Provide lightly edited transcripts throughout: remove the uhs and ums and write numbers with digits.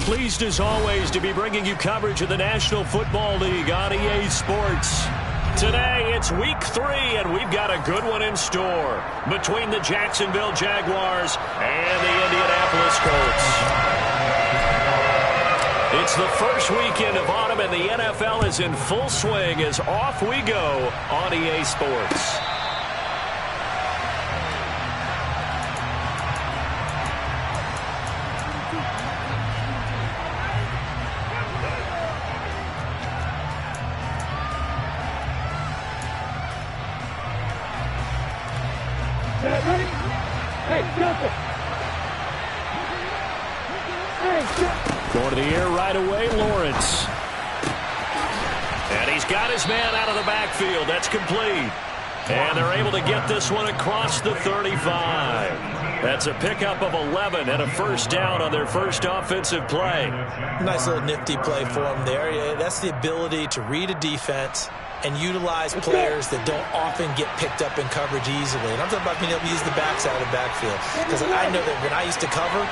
Pleased as always to be bringing you coverage of the National Football League on EA Sports. Today, it's week 3, and we've got a good one in store between the Jacksonville Jaguars and the Indianapolis Colts. It's the first weekend of autumn, and the NFL is in full swing as off we go on EA Sports. Going to the air right away, Lawrence. And he's got his man out of the backfield. That's complete. And they're able to get this one across the 35. That's a pickup of 11 and a first down on their first offensive play. Nice little nifty play for him there. Yeah, that's the ability to read a defense and utilize players that don't often get picked up in coverage easily. And I'm talking about being able to use the backside of the backfield. Because I know that when I used to cover,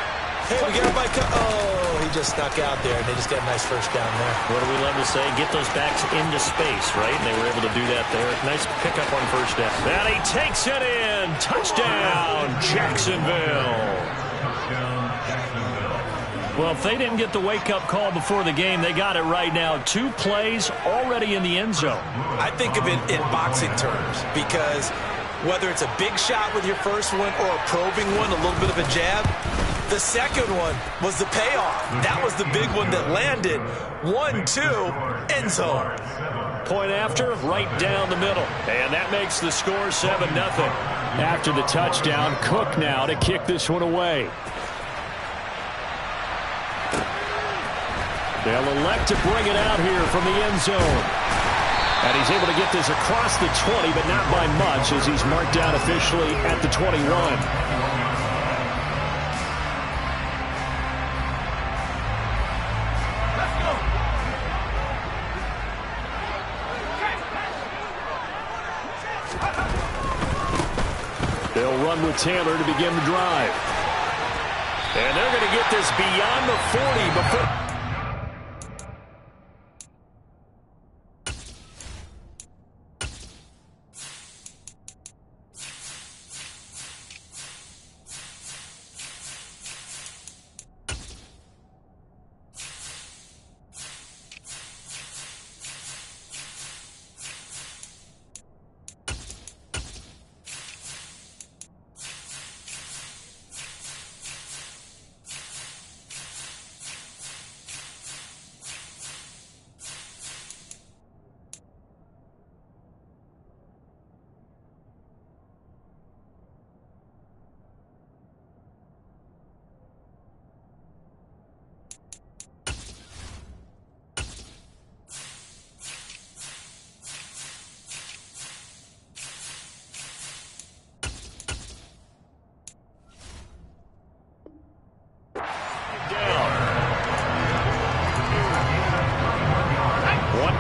hey, we got everybody oh, he just snuck out there, and they just got a nice first down there. What do we love to say? Get those backs into space, right? And they were able to do that there. Nice pickup on first down. And he takes it in. Touchdown, Jacksonville. Well, if they didn't get the wake-up call before the game, they got it right now. 2 plays already in the end zone. I think of it in boxing terms because whether it's a big shot with your first one or a probing one, a little bit of a jab, the second one was the payoff. That was the big one that landed. 1-2, end zone. Point after, right down the middle. And that makes the score 7-0. After the touchdown, Cook now to kick this one away. They'll elect to bring it out here from the end zone. And he's able to get this across the 20, but not by much as he's marked down officially at the 21. They'll run with Taylor to begin the drive. And they're going to get this beyond the 40 before...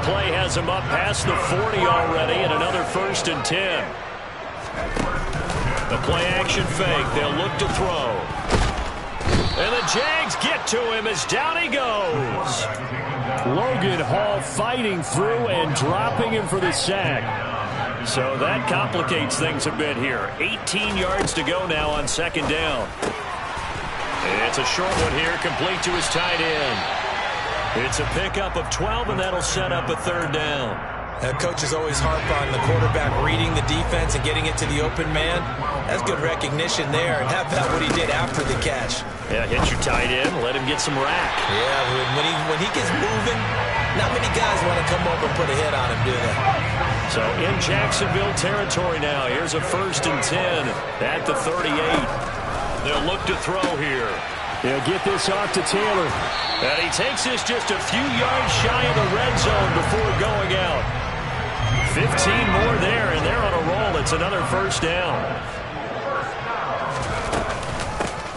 Play has him up past the 40 already, and another 1st and 10. The play action fake. They'll look to throw. And the Jags get to him as down he goes. Logan Hall fighting through and dropping him for the sack. So that complicates things a bit here. 18 yards to go now on 2nd down. It's a short one here, complete to his tight end. It's a pickup of 12, and that'll set up a 3rd down. Coaches always harp on the quarterback reading the defense and getting it to the open man. That's good recognition there. And how about what he did after the catch? Yeah, hit your tight end, let him get some rack. Yeah, when he gets moving, not many guys want to come over and put a hit on him, do they? So in Jacksonville territory now, here's a 1st and 10 at the 38. They'll look to throw here. They'll get this off to Taylor. And he takes this just a few yards shy of the red zone before going out. 15 more there, and they're on a roll. It's another 1st down.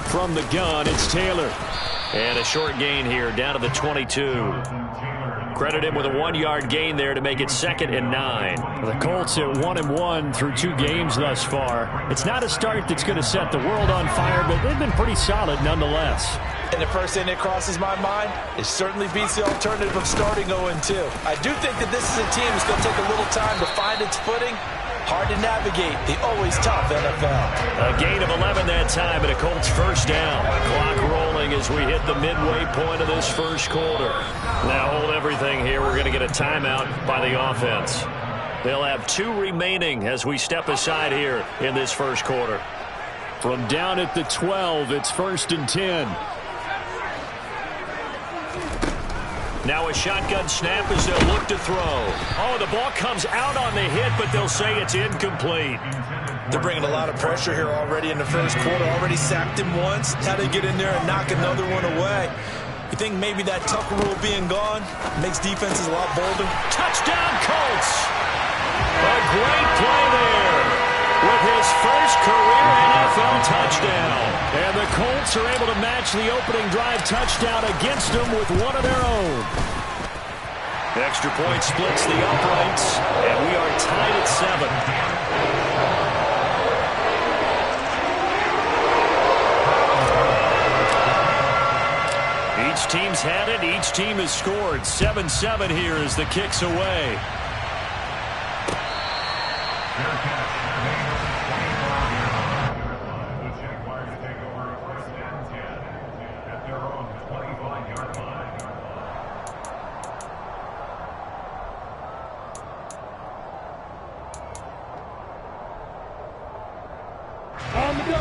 From the gun, it's Taylor. And a short gain here, down to the 22. Credit him with a 1-yard gain there to make it 2nd and 9. The Colts at 1-1 through 2 games thus far. It's not a start that's going to set the world on fire, but they've been pretty solid nonetheless. And the first thing that crosses my mind, it certainly beats the alternative of starting 0-2. I do think that this is a team that's going to take a little time to find its footing. Hard to navigate the always tough NFL. A gain of 11 that time and a Colts first down. Clock rolling as we hit the midway point of this first quarter. Now hold everything here. We're going to get a timeout by the offense. They'll have 2 remaining as we step aside here in this first quarter. From down at the 12, it's 1st and 10. Now a shotgun snap as they'll look to throw. Oh, the ball comes out on the hit, but they'll say it's incomplete. They're bringing a lot of pressure here already in the first quarter. Already sacked him once. How they get in there and knock another one away. You think maybe that Tucker rule being gone makes defenses a lot bolder? Touchdown, Colts! A great play there with his first career NFL touchdown. And the Colts are able to match the opening drive touchdown against them with one of their own. Extra point splits the uprights, and we are tied at 7. Each team's had it. Each team has scored. 7-7 here as the kick's away.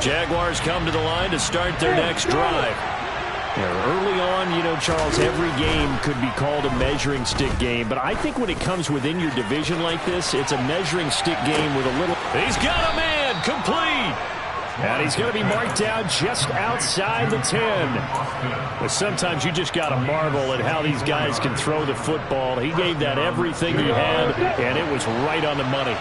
Jaguars come to the line to start their next drive. Early on, you know, Charles, every game could be called a measuring stick game. But I think when it comes within your division like this, it's a measuring stick game with a little... He's got a man, complete. And he's going to be marked down just outside the 10. But sometimes you just got to marvel at how these guys can throw the football. He gave that everything he had, and it was right on the money.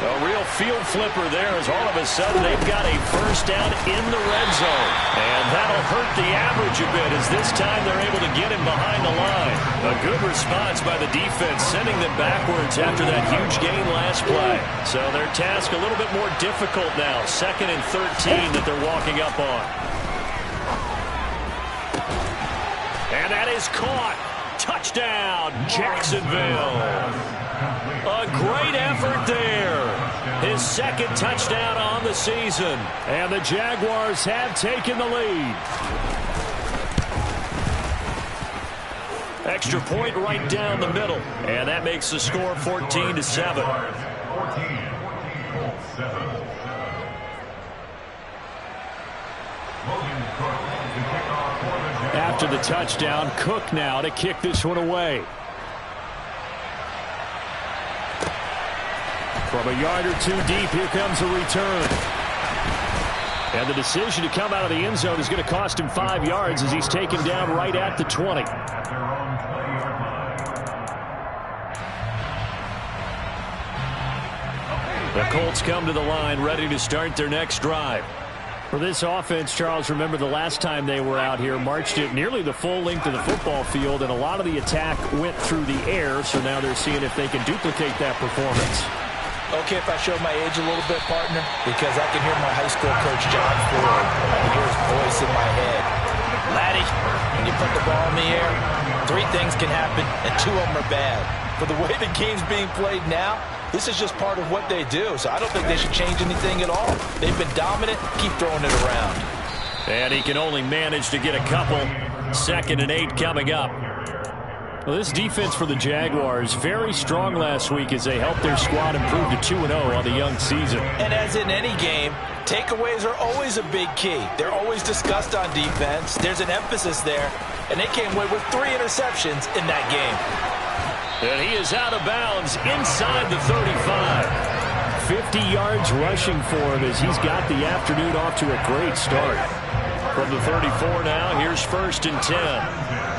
A real field flipper there as all of a sudden they've got a first down in the red zone. And that'll hurt the average a bit as this time they're able to get him behind the line. A good response by the defense, sending them backwards after that huge gain last play. So their task a little bit more difficult now. 2nd and 13 that they're walking up on. And that is caught. Touchdown, Jacksonville. A great effort there. His 2nd touchdown on the season. And the Jaguars have taken the lead. Extra point right down the middle. And that makes the score 14-7. After the touchdown, Cook now to kick this one away. From a yard or 2 deep, here comes a return. And the decision to come out of the end zone is going to cost him 5 yards as he's taken down right at the 20. The Colts come to the line ready to start their next drive. For this offense, Charles, remember the last time they were out here, marched it nearly the full length of the football field, and a lot of the attack went through the air, so now they're seeing if they can duplicate that performance. Okay, if I show my age a little bit, partner, because I can hear my high school coach, John Ford. I can hear his voice in my head. Laddie, when you put the ball in the air, 3 things can happen, and 2 of them are bad. For the way the game's being played now, this is just part of what they do, so I don't think they should change anything at all. They've been dominant. Keep throwing it around. And he can only manage to get a couple. 2nd and 8 coming up. Well, this defense for the Jaguars, very strong last week as they helped their squad improve to 2-0 on the young season. And as in any game, takeaways are always a big key. They're always discussed on defense. There's an emphasis there, and they came away with 3 interceptions in that game. And he is out of bounds inside the 35. 50 yards rushing for him as he's got the afternoon off to a great start. From the 34 now, here's 1st and 10.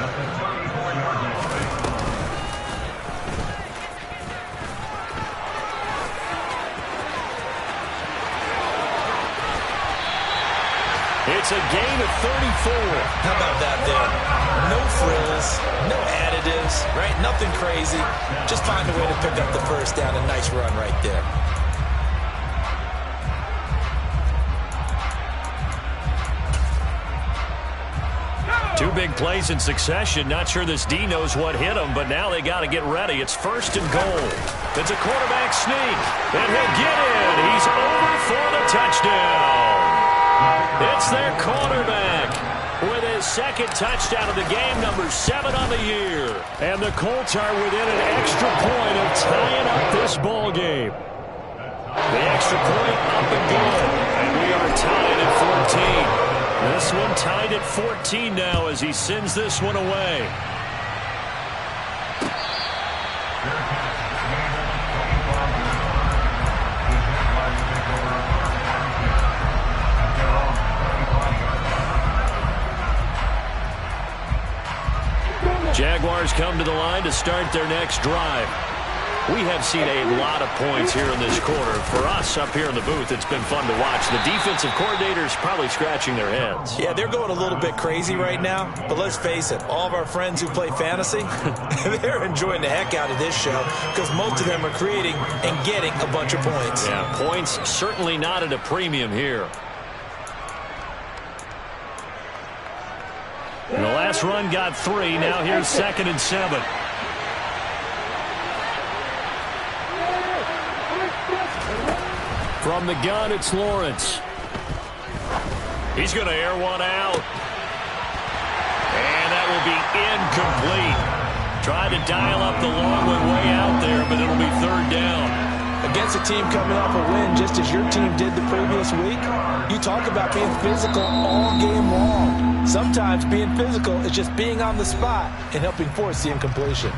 It's a gain of 34. How about that there? No frills, no additives, right? Nothing crazy. Just find a way to pick up the first down. A nice run right there. Two big plays in succession. Not sure this D knows what hit him, but now they got to get ready. It's 1st and goal. It's a quarterback sneak, and he'll get in. He's over for the touchdown. It's their quarterback with his 2nd touchdown of the game, number 7 on the year. And the Colts are within an extra point of tying up this ball game. The extra point up and good, and we are tied at 14. This one tied at 14 now as he sends this one away. Jaguars come to the line to start their next drive. We have seen a lot of points here in this quarter. For us up here in the booth, it's been fun to watch. The defensive coordinators probably scratching their heads. Yeah, they're going a little bit crazy right now. But let's face it, all of our friends who play fantasy, they're enjoying the heck out of this show because most of them are creating and getting a bunch of points. Yeah, points certainly not at a premium here. And the last run got 3. Now here's 2nd and 7. From the gun, it's Lawrence. He's going to air one out. And that will be incomplete. Tried to dial up the long one way out there, but it'll be 3rd down. Against a team coming off a win just as your team did the previous week, you talk about being physical all game long. Sometimes being physical is just being on the spot and helping force the incompletion.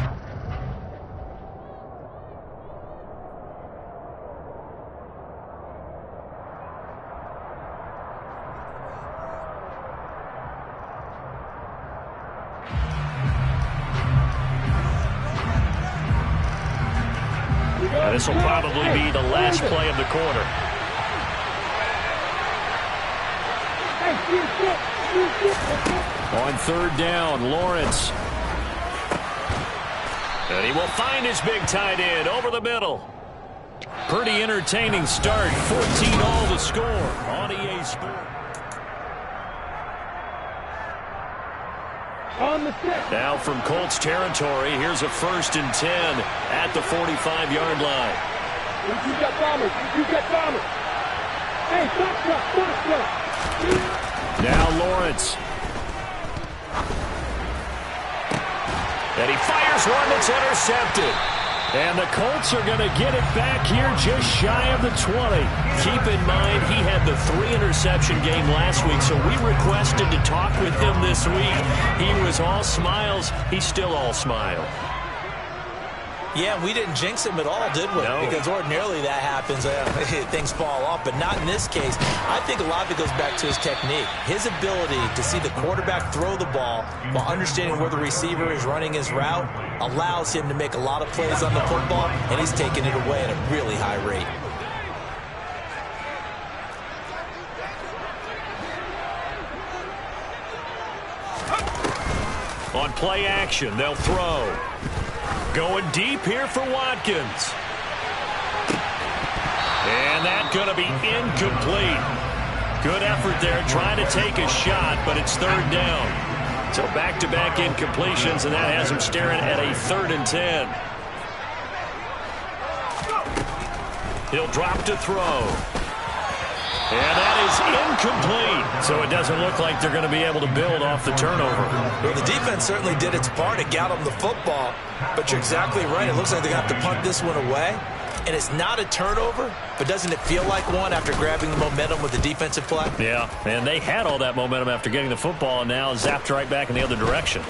This will probably be the last play of the quarter. On 3rd down, Lawrence. And he will find his big tight end over the middle. Pretty entertaining start. 14-all the score on EA Sports. Now from Colts territory, here's a 1st and 10 at the 45-yard line. You got bombers. You got bombers. Hey, stop. Now Lawrence. And he fires one that's intercepted. And the Colts are going to get it back here just shy of the 20. Keep in mind, he had the 3-interception game last week, so we requested to talk with him this week. He was all smiles. He's still all smile. Yeah, we didn't jinx him at all, did we? No. Because ordinarily that happens. Things fall off, but not in this case. I think a lot of it goes back to his technique. His ability to see the quarterback throw the ball while understanding where the receiver is running his route allows him to make a lot of plays on the football, and he's taking it away at a really high rate. On play action, they'll throw. Going deep here for Watkins. And that's going to be incomplete. Good effort there trying to take a shot, but it's 3rd down. So back-to-back incompletions, and that has him staring at a 3rd and 10. He'll drop to throw. And that is incomplete. So it doesn't look like they're going to be able to build off the turnover. Well, the defense certainly did its part to get them the football. But you're exactly right. It looks like they're going to have to punt this one away. And it's not a turnover, but doesn't it feel like one after grabbing the momentum with the defensive play? Yeah, and they had all that momentum after getting the football and now zapped right back in the other direction.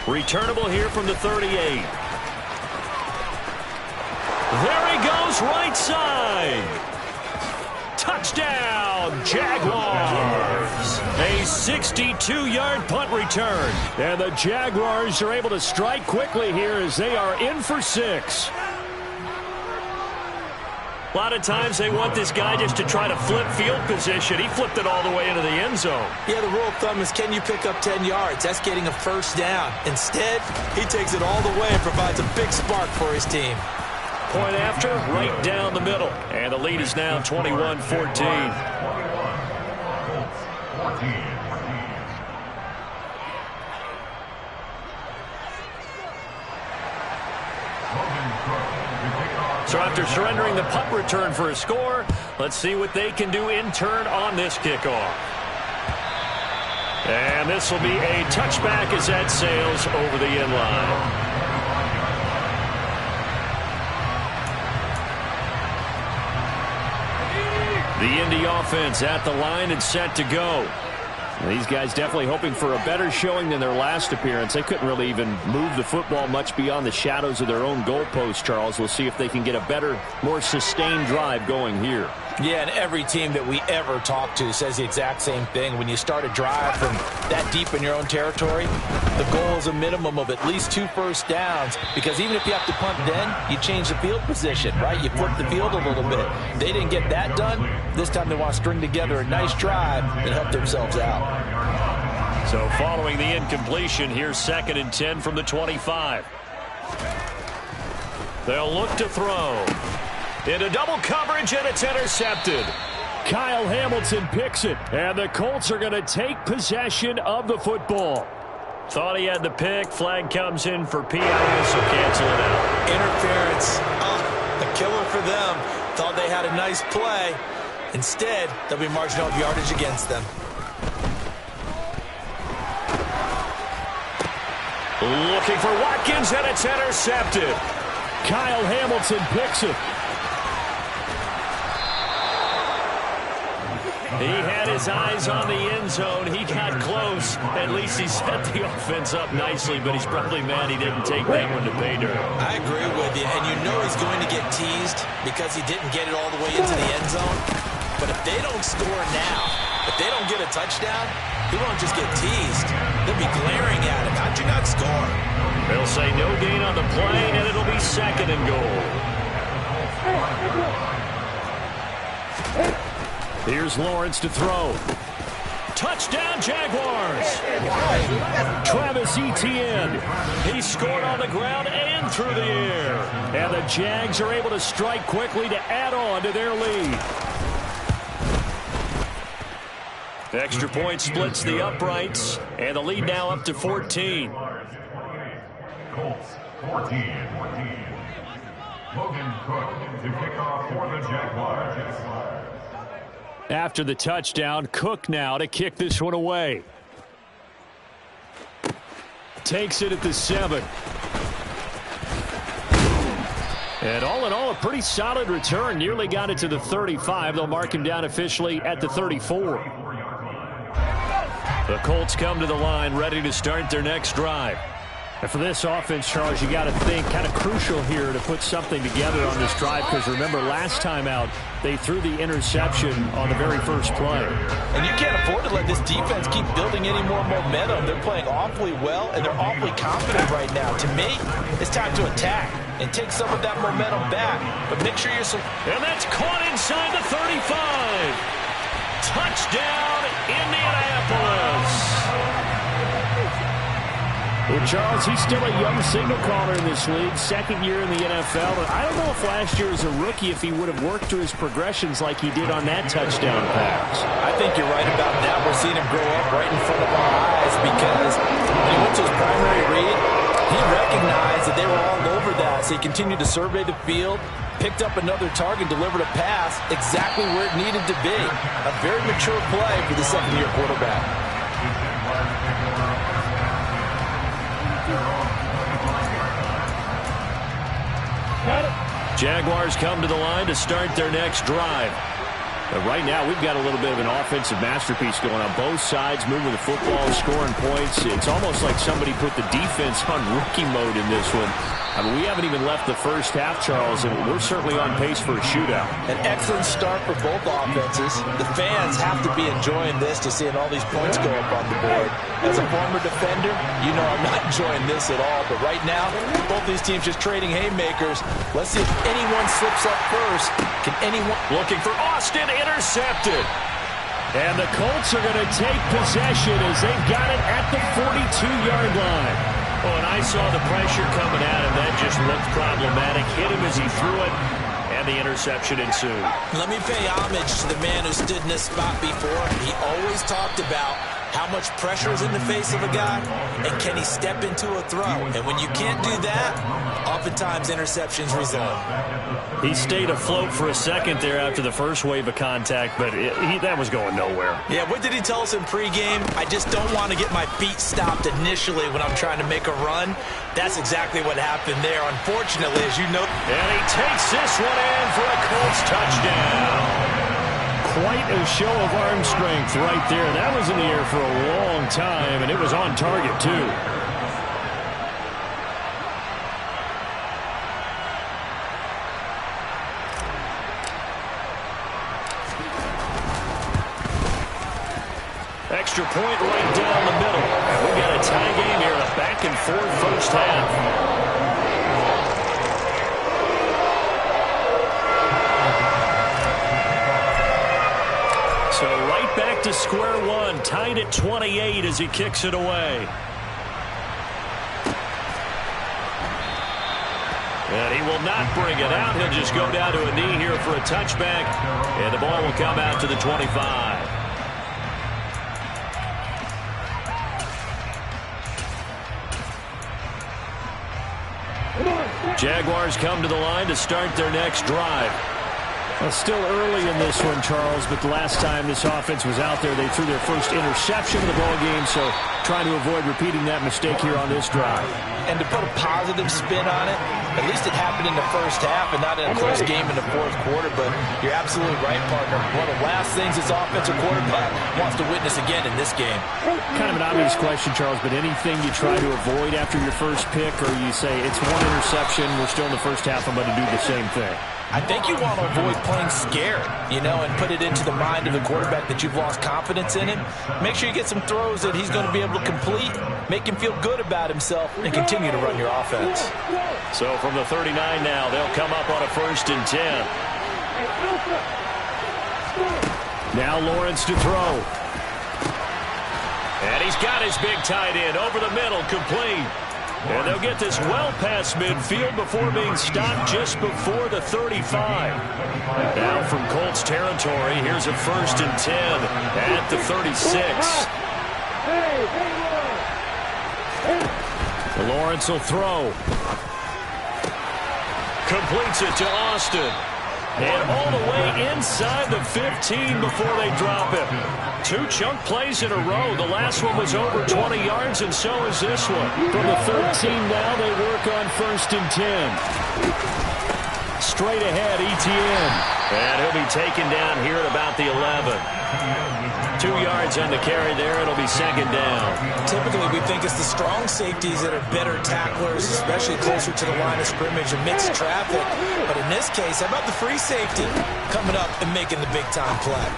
Returnable here from the 38. There he goes, right side. Touchdown, Jaguars. A 62-yard punt return. And the Jaguars are able to strike quickly here as they are in for 6. A lot of times they want this guy just to try to flip field position. He flipped it all the way into the end zone. Yeah, the rule of thumb is, can you pick up 10 yards? That's getting a first down. Instead, he takes it all the way and provides a big spark for his team. Point after, right down the middle. And the lead is now 21-14. So after surrendering the punt return for a score, let's see what they can do in turn on this kickoff. And this will be a touchback as that sails over the end line. The Indy offense at the line and set to go. These guys definitely hoping for a better showing than their last appearance. They couldn't really even move the football much beyond the shadows of their own goalpost, Charles. We'll see if they can get a better, more sustained drive going here. Yeah, and every team that we ever talk to says the exact same thing. When you start a drive from that deep in your own territory, the goal is a minimum of at least 2 first downs, because even if you have to punt then, you change the field position, right? You flip the field a little bit. They didn't get that done. This time they want to string together a nice drive and help themselves out. So following the incompletion, here's 2nd and 10 from the 25. They'll look to throw. Into double coverage, and it's intercepted. Kyle Hamilton picks it, and the Colts are going to take possession of the football. Thought he had the pick. Flag comes in for PI, so cancel it out. Interference. A killer for them. Thought they had a nice play. Instead, there'll be marginal yardage against them. Looking for Watkins, and it's intercepted. Kyle Hamilton picks it. He had his eyes on the end zone. He got close. At least he set the offense up nicely, but he's probably mad he didn't take that one to pay dirt. I agree with you, and you know he's going to get teased because he didn't get it all the way into the end zone. But if they don't score now, if they don't get a touchdown, he won't just get teased. They'll be glaring at him. How'd you not score? They'll say no gain on the play, and it'll be 2nd and goal. Here's Lawrence to throw. Touchdown, Jaguars. Travis Etienne. He scored on the ground and through the air. And the Jags are able to strike quickly to add on to their lead. The extra point splits the uprights, and the lead now up to 14. Colts 14. Logan Cook to kick off for the Jaguars. After the touchdown, Cook now to kick this one away. Takes it at the 7. And all in all, a pretty solid return. Nearly got it to the 35. They'll mark him down officially at the 34. The Colts come to the line, ready to start their next drive. And for this offense, Charles, you got to think kind of crucial here to put something together on this drive, because remember last time out they threw the interception on the very first play. And you can't afford to let this defense keep building any more momentum. They're playing awfully well, and they're awfully confident right now. To me, it's time to attack and take some of that momentum back. But make sure you're... And that's caught inside the 35. Touchdown, Indianapolis. Well, Charles, he's still a young signal caller in this league, 2nd year in the NFL. And I don't know if last year as a rookie, if he would have worked through his progressions like he did on that touchdown pass. I think you're right about that. We're seeing him grow up right in front of our eyes, because when he went to his primary read, he recognized that they were all over that. So he continued to survey the field, picked up another target, delivered a pass exactly where it needed to be. A very mature play for the 2nd-year quarterback. Jaguars come to the line to start their next drive. But right now, we've got a little bit of an offensive masterpiece going on both sides, moving the football, scoring points. It's almost like somebody put the defense on rookie mode in this one. I mean, we haven't even left the first half, Charles, and we're certainly on pace for a shootout. An excellent start for both offenses. The fans have to be enjoying this, to seeing all these points go up on the board. As a former defender, you know I'm not enjoying this at all. But right now, both these teams just trading haymakers. Let's see if anyone slips up first. Can anyone... Looking for Austin, intercepted. And the Colts are going to take possession as they've got it at the 42-yard line. Oh, and I saw the pressure coming at him. That just looked problematic. Hit him as he threw it, and the interception ensued. Let me pay homage to the man who stood in this spot before. He always talked about how much pressure is in the face of a guy, and can he step into a throw. And when you can't do that, oftentimes interceptions result. He stayed afloat for a second there after the first wave of contact, but that was going nowhere. Yeah, what did he tell us in pregame? I just don't want to get my feet stopped initially when I'm trying to make a run. That's exactly what happened there, unfortunately, as you know. And he takes this one in for a Colts touchdown. Quite a show of arm strength right there. That was in the air for a long time, and it was on target, too. Extra point right down the middle. We've got a tie game here, a back-and-forth first half. So right back to square one, tied at 28 as he kicks it away. And he will not bring it out. He'll just go down to a knee here for a touchback. And the ball will come out to the 25. Jaguars come to the line to start their next drive. Well, still early in this one, Charles, but the last time this offense was out there, they threw their first interception of the ball game, so trying to avoid repeating that mistake here on this drive. And to put a positive spin on it, at least it happened in the first half and not in a close game in the fourth quarter, but you're absolutely right, partner. One of the last things this offensive quarterback wants to witness again in this game. Kind of an obvious question, Charles, but anything you try to avoid after your first pick, or you say it's one interception, we're still in the first half, I'm going to do the same thing? I think you want to avoid playing scared, and put it into the mind of the quarterback that you've lost confidence in him. Make sure you get some throws that he's going to be able to complete, make him feel good about himself, and continue to run your offense. So from the 39 now, they'll come up on a 1st and 10. Now Lawrence to throw. And he's got his big tight end over the middle, complete. And they'll get this well past midfield before being stopped just before the 35. Now from Colts territory, here's a 1st and 10 at the 36. Lawrence will throw. Completes it to Austin. And all the way inside the 15 before they drop him. 2 chunk plays in a row. The last one was over 20 yards, and so is this one. From the 13 now, they work on 1st and 10. Straight ahead, Etienne. And he'll be taken down here at about the 11. 2 yards on the carry there. It'll be 2nd down. Typically, we think it's the strong safeties that are better tacklers, especially closer to the line of scrimmage amidst traffic. But in this case, how about the free safety coming up and making the big-time play?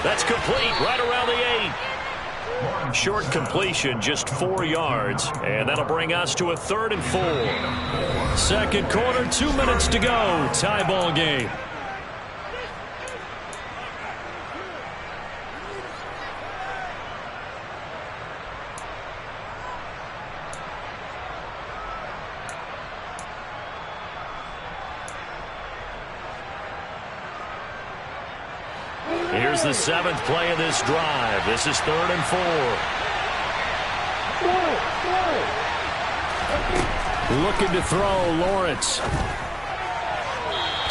That's complete right around the 8. Short completion, just 4 yards. And that'll bring us to a 3rd and 4. Second quarter, 2 minutes to go. Tie ball game. Here's the 7th play of this drive. This is 3rd and 4. Looking to throw, Lawrence.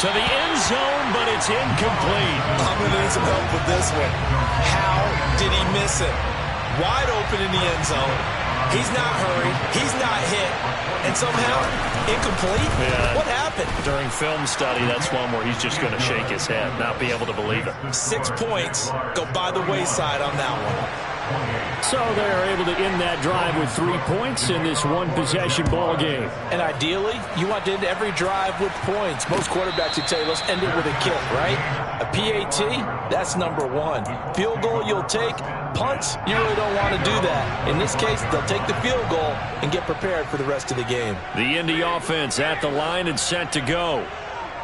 To the end zone, but it's incomplete. I'm going to need some help with this one. How did he miss it? Wide open in the end zone. He's not hurried. He's not hit. And somehow, incomplete? Yeah. What happened? During film study, that's one where he's just going to shake his head, not be able to believe it. 6 points go by the wayside on that one. So they're able to end that drive with 3 points in this one-possession ball game. And ideally, you want to end every drive with points. Most quarterbacks would tell you, let's end it with a kick, right? A PAT, that's number one. Field goal you'll take. Punts, you really don't want to do that. In this case, they'll take the field goal and get prepared for the rest of the game. The Indy offense at the line and set to go.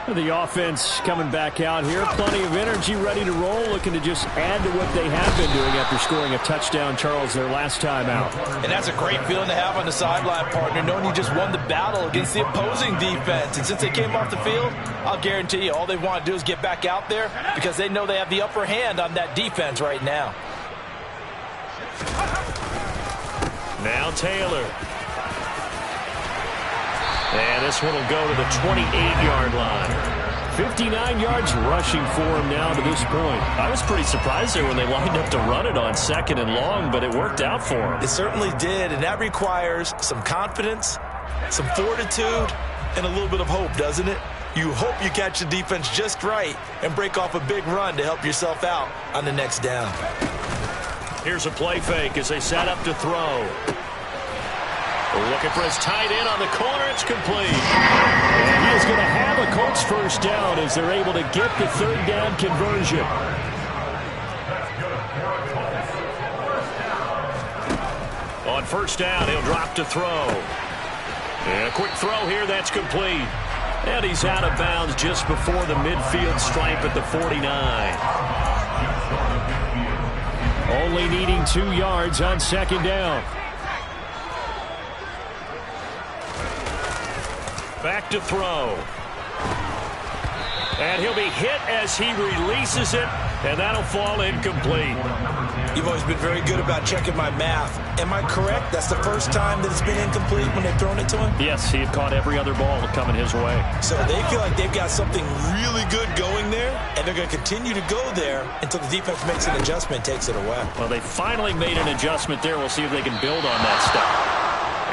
The offense coming back out here. Plenty of energy, ready to roll, looking to just add to what they have been doing after scoring a touchdown, Charles, their last time out. And that's a great feeling to have on the sideline, partner, knowing you just won the battle against the opposing defense. And since they came off the field, I'll guarantee you all they want to do is get back out there because they know they have the upper hand on that defense right now. Now Taylor. And this one will go to the 28-yard line. 59 yards rushing for him now to this point. I was pretty surprised there when they lined up to run it on 2nd and long, but it worked out for him. It certainly did, and that requires some confidence, some fortitude, and a little bit of hope, doesn't it? You hope you catch the defense just right and break off a big run to help yourself out on the next down. Here's a play fake as they set up to throw. Looking for his tight end on the corner. It's complete. And he is going to have a Colts first down as they're able to get the 3rd down conversion. On 1st down, he'll drop to throw. And a quick throw here. That's complete. And he's out of bounds just before the midfield stripe at the 49. Only needing 2 yards on 2nd down. Back to throw. And he'll be hit as he releases it, and that'll fall incomplete. You've always been very good about checking my math. Am I correct? That's the first time that it's been incomplete when they've thrown it to him? Yes, he had caught every other ball coming his way. So they feel like they've got something really good going there, and they're going to continue to go there until the defense makes an adjustment, takes it away. Well, they finally made an adjustment there. We'll see if they can build on that stuff.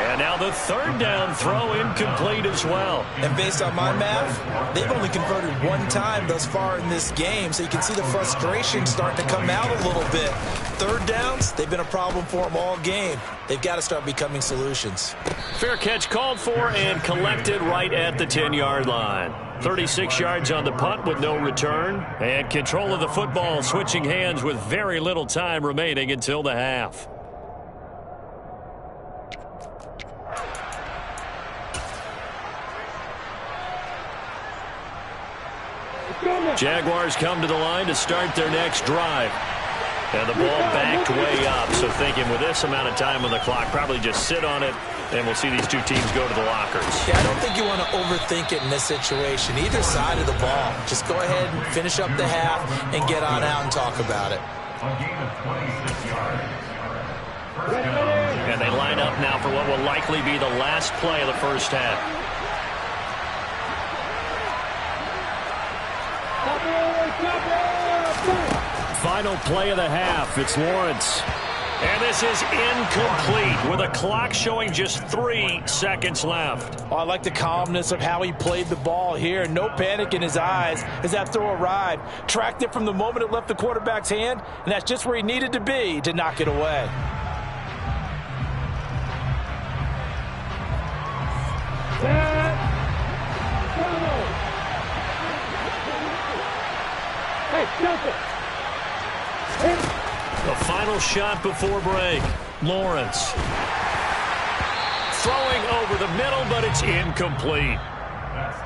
And now the 3rd down throw incomplete as well. And based on my math, they've only converted 1 time thus far in this game, so you can see the frustration starting to come out a little bit. 3rd downs, they've been a problem for them all game. They've got to start becoming solutions. Fair catch called for and collected right at the 10-yard line. 36 yards on the punt with no return. And control of the football switching hands with very little time remaining until the half. Jaguars come to the line to start their next drive. And the ball backed way up. So thinking with this amount of time on the clock, probably just sit on it, and we'll see these two teams go to the lockers. Yeah, I don't think you want to overthink it in this situation. Either side of the ball. Just go ahead and finish up the half and get on out and talk about it. And they line up now for what will likely be the last play of the first half. Final play of the half. It's Lawrence. And this is incomplete with a clock showing just 3 seconds left. Oh, I like the calmness of how he played the ball here. No panic in his eyes as that throw arrived. Tracked it from the moment it left the quarterback's hand, and that's just where he needed to be to knock it away. The final shot before break. Lawrence. Throwing over the middle, but it's incomplete.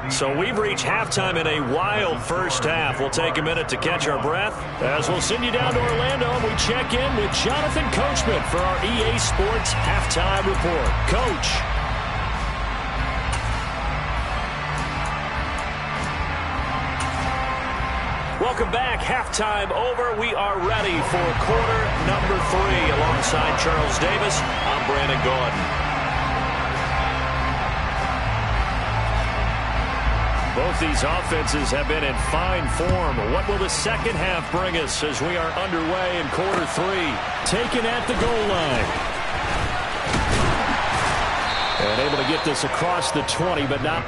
So we've reached halftime in a wild first half. We'll take a minute to catch our breath as we'll send you down to Orlando and we check in with Jonathan Coachman for our EA Sports Halftime Report. Coach. Welcome back. Halftime over. We are ready for quarter number 3. Alongside Charles Davis, I'm Brandon Gordon. Both these offenses have been in fine form. What will the second half bring us as we are underway in quarter 3? Taken at the goal line. And able to get this across the 20, but not...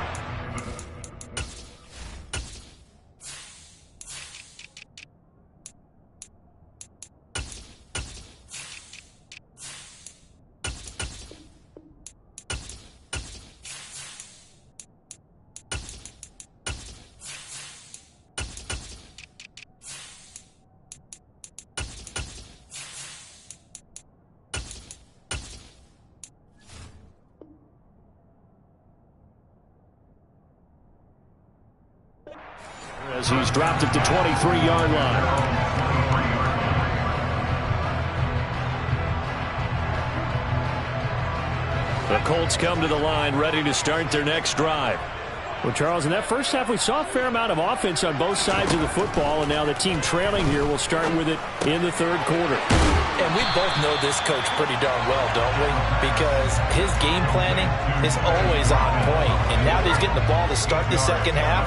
as he's dropped it to 23-yard line. The Colts come to the line ready to start their next drive. Well, Charles, in that first half, we saw a fair amount of offense on both sides of the football, and now the team trailing here will start with it in the third quarter. And we both know this coach pretty darn well, don't we? Because his game planning is always on point. And now that he's getting the ball to start the second half,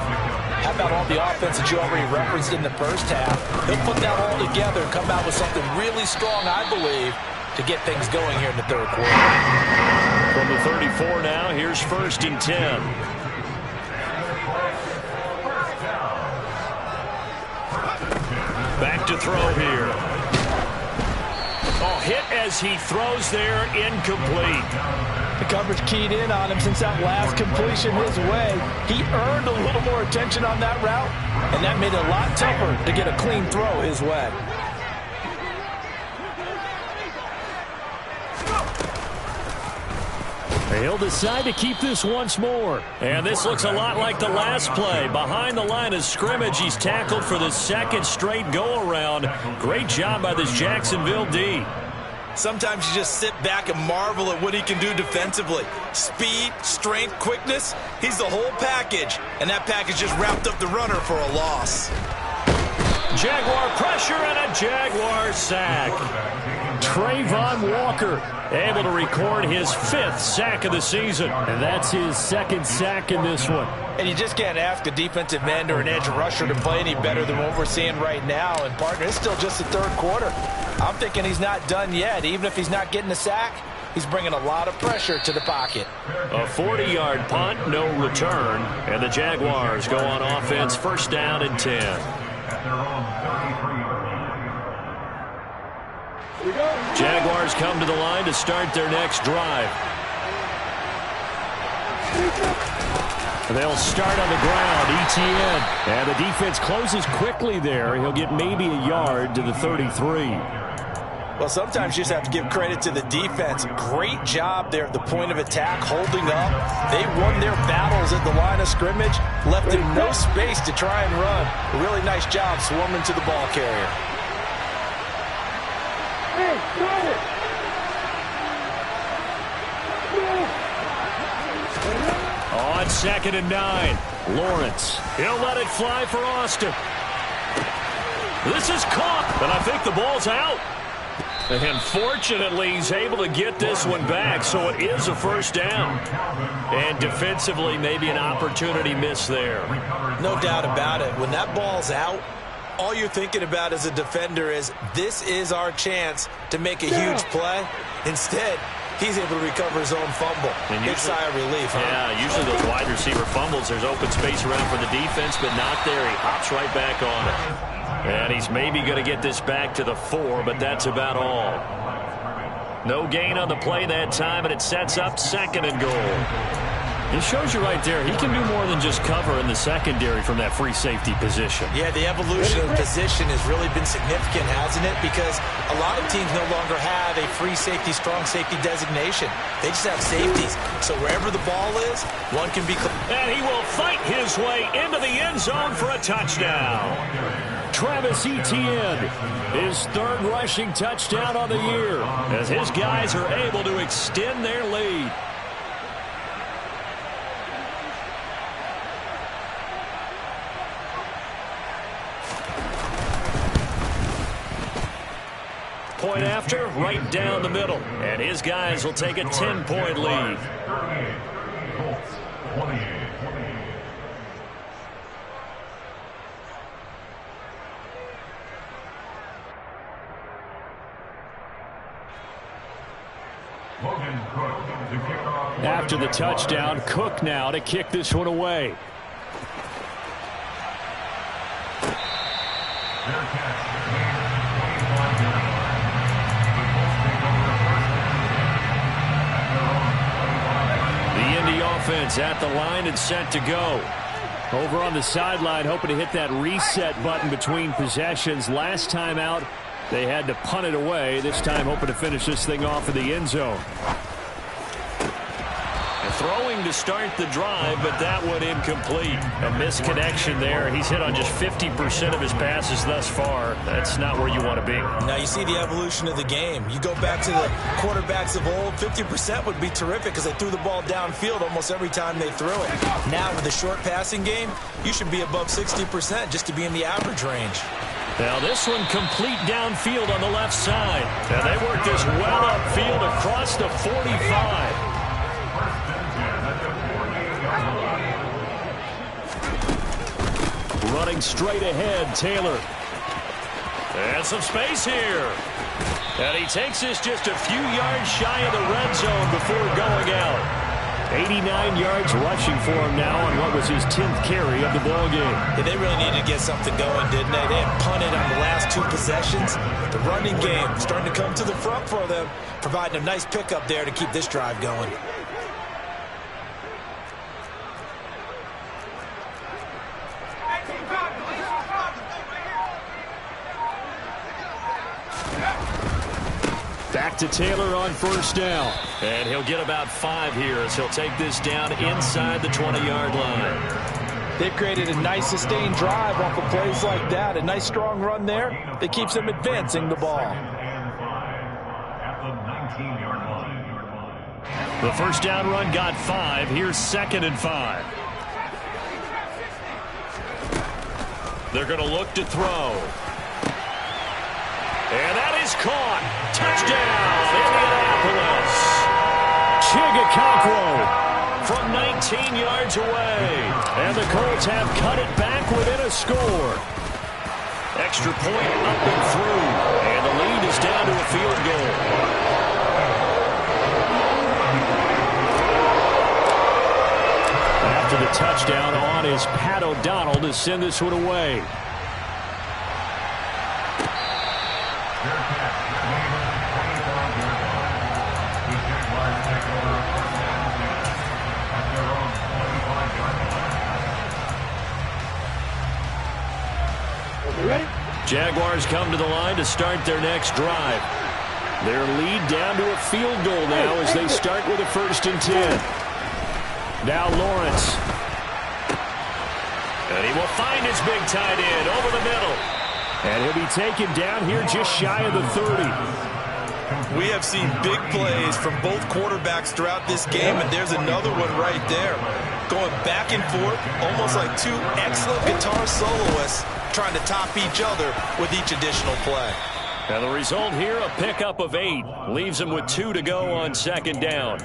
how about all the offense that you already referenced in the first half? He'll put that all together and come out with something really strong, I believe, to get things going here in the third quarter. From the 34 now, here's 1st and 10. Back to throw here. Oh, hit as he throws there, incomplete. The coverage keyed in on him since that last completion his way. He earned a little more attention on that route, and that made it a lot tougher to get a clean throw his way. He'll decide to keep this once more. And this looks a lot like the last play. Behind the line of scrimmage, he's tackled for the second straight go-around. Great job by this Jacksonville D. Sometimes you just sit back and marvel at what he can do defensively. Speed, strength, quickness, he's the whole package. And that package just wrapped up the runner for a loss. Jaguar pressure and a Jaguar sack. Trayvon Walker able to record his 5th sack of the season. And that's his 2nd sack in this one. And you just can't ask a defensive end or an edge rusher to play any better than what we're seeing right now. And, partner, it's still just the third quarter. I'm thinking he's not done yet. Even if he's not getting a sack, he's bringing a lot of pressure to the pocket. A 40-yard punt, no return. And the Jaguars go on offense, 1st down and 10. Jaguars come to the line to start their next drive. They'll start on the ground, ETN. And the defense closes quickly there. He'll get maybe a yard to the 33. Well, sometimes you just have to give credit to the defense. Great job there at the point of attack, holding up. They won their battles at the line of scrimmage, left him no space to try and run. A really nice job swarming to the ball carrier. On 2nd and 9, Lawrence. He'll let it fly for Austin. This is caught, and I think the ball's out. And fortunately, he's able to get this one back, so it is a 1st down. And defensively, maybe an opportunity miss there. No doubt about it. When that ball's out, all you're thinking about as a defender is, this is our chance to make a huge play. Instead, he's able to recover his own fumble. And big sigh of relief, huh? Yeah, usually those wide receiver fumbles, there's open space around for the defense, but not there. He hops right back on it. And he's maybe going to get this back to the 4, but that's about all. No gain on the play that time, and it sets up 2nd and goal. It shows you right there, he can do more than just cover in the secondary from that free safety position. Yeah, the evolution of the position has really been significant, hasn't it? Because a lot of teams no longer have a free safety, strong safety designation. They just have safeties. So wherever the ball is, one can be... And he will fight his way into the end zone for a touchdown. Travis Etienne, his 3rd rushing touchdown on the year, as his guys are able to extend their lead. Point after, right down the middle. And his guys will take a 10-point lead. After the touchdown, Cook now to kick this one away. Offense at the line and set to go. Over on the sideline, hoping to hit that reset button between possessions. Last time out, they had to punt it away. This time, hoping to finish this thing off in the end zone. throwing to start the drive, but that one incomplete. A misconnection there. He's hit on just 50% of his passes thus far. That's not where you want to be. Now you see the evolution of the game. You go back to the quarterbacks of old, 50% would be terrific because they threw the ball downfield almost every time they threw it. Now with the short passing game, you should be above 60% just to be in the average range. Now this one complete downfield on the left side. And they work this well upfield across the 45. Running straight ahead, Taylor. And some space here. And he takes this just a few yards shy of the red zone before going out. 89 yards rushing for him now on what was his 10th carry of the ball game. Yeah, they really needed to get something going, didn't they? They had punted on the last 2 possessions. The running game starting to come to the front for them, providing a nice pickup there to keep this drive going. Back to Taylor on first down. And he'll get about 5 here as he'll take this down inside the 20-yard line. They've created a nice sustained drive off of plays like that. A nice strong run there that keeps them advancing the ball. The first down run got 5. Here's 2nd and 5. They're going to look to throw. And that is caught. Touchdown, Indianapolis. Chigakonkwo from 19 yards away. And the Colts have cut it back within a score. Extra point up and through. And the lead is down to a field goal. After the touchdown on is Pat O'Donnell to send this one away. Jaguars come to the line to start their next drive. Their lead down to a field goal now as they start with a 1st and 10. Now Lawrence. And he will find his big tight end over the middle. And he'll be taken down here just shy of the 30. We have seen big plays from both quarterbacks throughout this game, and there's another one right there. Going back and forth, almost like 2 excellent guitar soloists trying to top each other with each additional play. And the result here, a pickup of 8. Leaves them with 2 to go on 2nd down.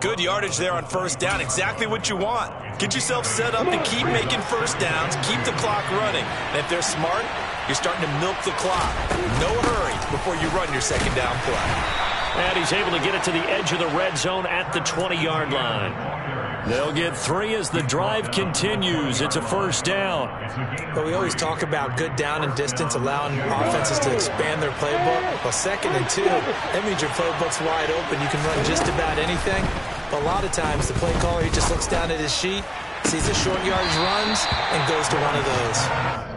Good yardage there on 1st down. Exactly what you want. Get yourself set up to keep making 1st downs, keep the clock running. And if they're smart, you're starting to milk the clock. No hurry before you run your 2nd down play. And he's able to get it to the edge of the red zone at the 20-yard line. They'll get 3 as the drive continues. It's a 1st down. But we always talk about good down and distance, allowing offenses to expand their playbook. Well, 2nd and 2, that means your playbook's wide open. You can run just about anything. But a lot of times, the play caller, he just looks down at his sheet, sees the short yardage runs, and goes to one of those.